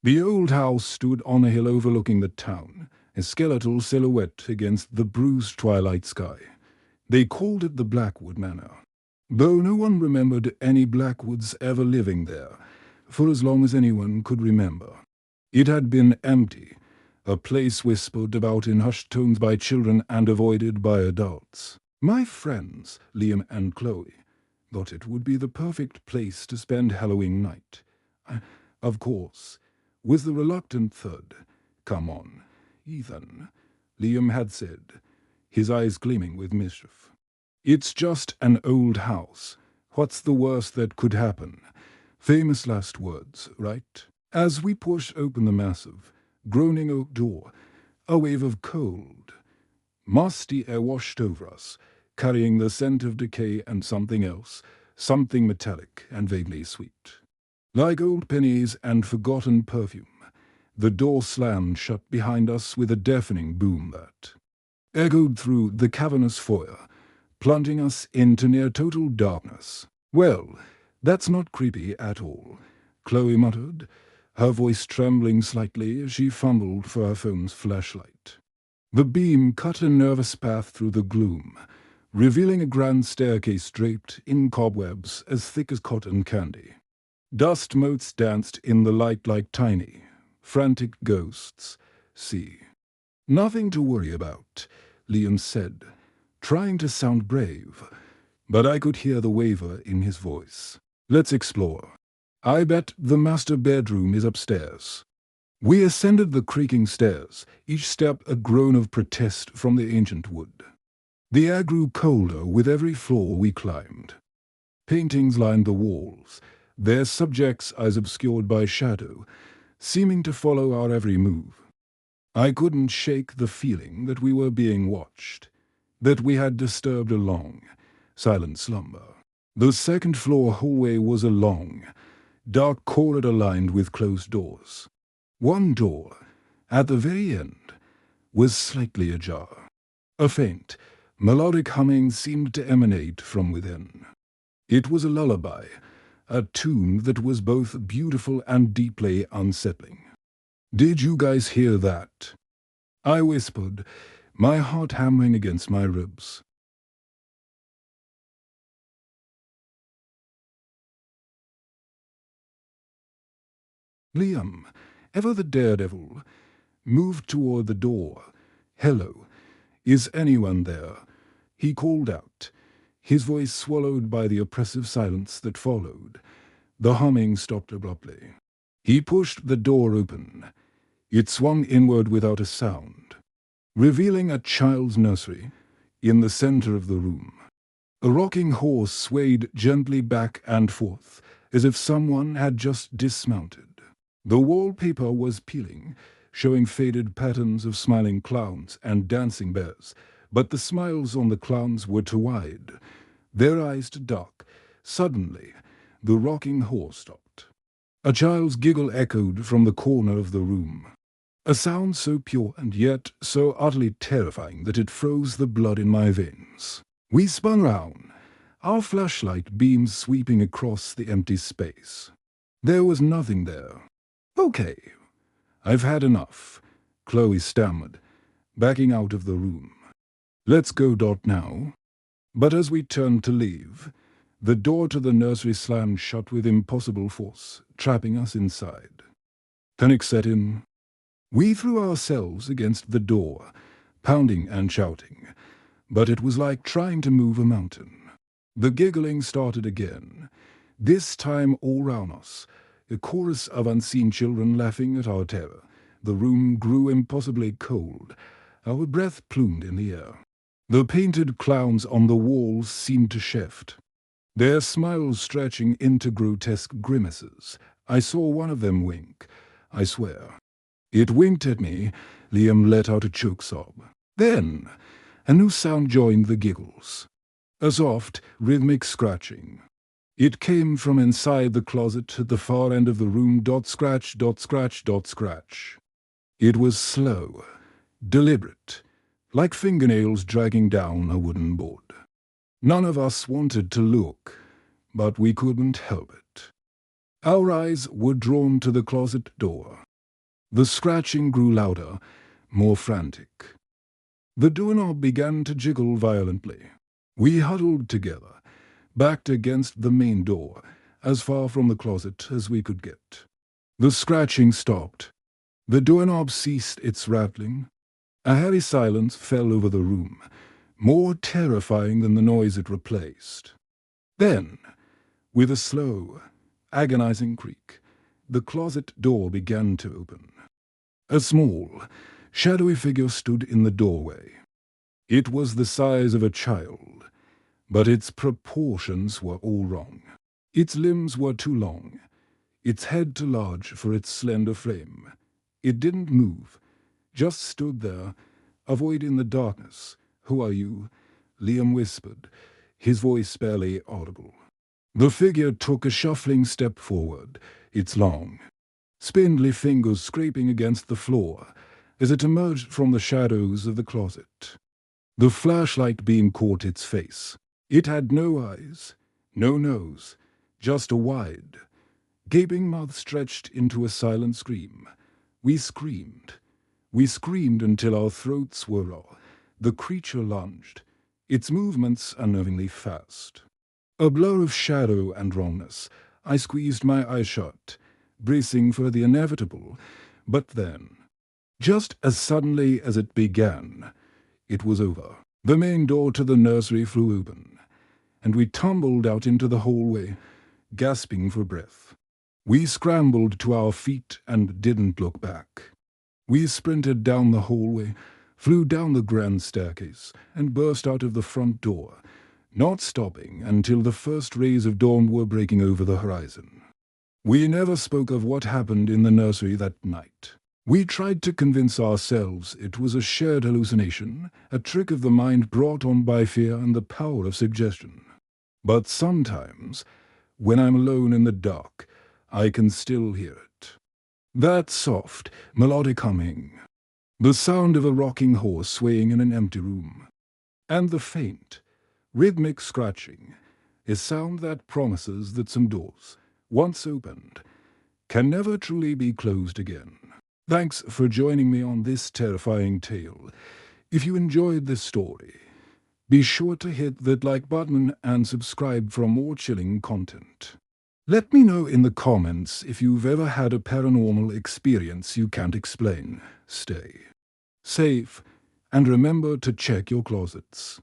The old house stood on a hill overlooking the town, a skeletal silhouette against the bruised twilight sky. They called it the Blackwood Manor, though no one remembered any Blackwoods ever living there, for as long as anyone could remember. It had been empty, a place whispered about in hushed tones by children and avoided by adults. My friends, Liam and Chloe, thought it would be the perfect place to spend Halloween night. Of course, with the reluctant third, "Come on, Ethan," Liam had said, his eyes gleaming with mischief. "It's just an old house. What's the worst that could happen?" Famous last words, right? As we pushed open the massive, groaning oak door, a wave of cold, musty air washed over us, carrying the scent of decay and something else, something metallic and vaguely sweet. Like old pennies and forgotten perfume, the door slammed shut behind us with a deafening boom that echoed through the cavernous foyer, plunging us into near-total darkness. "Well, that's not creepy at all," Chloe muttered, her voice trembling slightly as she fumbled for her phone's flashlight. The beam cut a nervous path through the gloom, revealing a grand staircase draped in cobwebs as thick as cotton candy. Dust motes danced in the light like tiny, frantic ghosts. "See, nothing to worry about," Liam said, trying to sound brave, but I could hear the waver in his voice. "Let's explore. I bet the master bedroom is upstairs." We ascended the creaking stairs, each step a groan of protest from the ancient wood. The air grew colder with every floor we climbed. Paintings lined the walls, their subjects' eyes obscured by shadow, seeming to follow our every move. I couldn't shake the feeling that we were being watched, that we had disturbed a long, silent slumber. The second-floor hallway was a long, dark corridor lined with closed doors. One door, at the very end, was slightly ajar. A faint, melodic humming seemed to emanate from within. It was a lullaby, a tune that was both beautiful and deeply unsettling. "Did you guys hear that?" I whispered, my heart hammering against my ribs. Liam, ever the daredevil, moved toward the door. "Hello, is anyone there?" he called out, his voice swallowed by the oppressive silence that followed. The humming stopped abruptly. He pushed the door open. It swung inward without a sound, revealing a child's nursery in the center of the room. A rocking horse swayed gently back and forth, as if someone had just dismounted. The wallpaper was peeling, showing faded patterns of smiling clowns and dancing bears, but the smiles on the clowns were too wide, their eyes too dark. Suddenly, the rocking horse stopped. A child's giggle echoed from the corner of the room, a sound so pure and yet so utterly terrifying that it froze the blood in my veins. We spun round, our flashlight beams sweeping across the empty space. There was nothing there. "Okay, I've had enough," Chloe stammered, backing out of the room. "Let's go now." But as we turned to leave, the door to the nursery slammed shut with impossible force, trapping us inside. Panic set in. We threw ourselves against the door, pounding and shouting, but it was like trying to move a mountain. The giggling started again, this time all round us, a chorus of unseen children laughing at our terror. The room grew impossibly cold, our breath plumed in the air. The painted clowns on the walls seemed to shift, their smiles stretching into grotesque grimaces. I saw one of them wink, I swear. It winked at me. Liam let out a choke sob. Then, a new sound joined the giggles. A soft, rhythmic scratching. It came from inside the closet at the far end of the room. Scratch, scratch, scratch. It was slow, deliberate, like fingernails dragging down a wooden board. None of us wanted to look, but we couldn't help it. Our eyes were drawn to the closet door. The scratching grew louder, more frantic. The doorknob began to jiggle violently. We huddled together, backed against the main door, as far from the closet as we could get. The scratching stopped. The doorknob ceased its rattling. A heavy silence fell over the room, more terrifying than the noise it replaced. Then, with a slow, agonizing creak, the closet door began to open. A small, shadowy figure stood in the doorway. It was the size of a child, but its proportions were all wrong. Its limbs were too long, its head too large for its slender frame. It didn't move, just stood there, avoiding the darkness. "Who are you?" Liam whispered, his voice barely audible. The figure took a shuffling step forward, its long, spindly fingers scraping against the floor as it emerged from the shadows of the closet. The flashlight beam caught its face. It had no eyes, no nose, just a wide, gaping mouth stretched into a silent scream. We screamed. We screamed until our throats were raw. The creature lunged, its movements unnervingly fast. A blur of shadow and wrongness. I squeezed my eyes shut, bracing for the inevitable. But then, just as suddenly as it began, it was over. The main door to the nursery flew open, and we tumbled out into the hallway, gasping for breath. We scrambled to our feet and didn't look back. We sprinted down the hallway, flew down the grand staircase, and burst out of the front door, not stopping until the first rays of dawn were breaking over the horizon. We never spoke of what happened in the nursery that night. We tried to convince ourselves it was a shared hallucination, a trick of the mind brought on by fear and the power of suggestion. But sometimes, when I'm alone in the dark, I can still hear it. That soft, melodic humming, the sound of a rocking horse swaying in an empty room, and the faint, rhythmic scratching, a sound that promises that some doors, once opened, can never truly be closed again. Thanks for joining me on this terrifying tale. If you enjoyed this story, be sure to hit that like button and subscribe for more chilling content. Let me know in the comments if you've ever had a paranormal experience you can't explain. Stay safe, and remember to check your closets.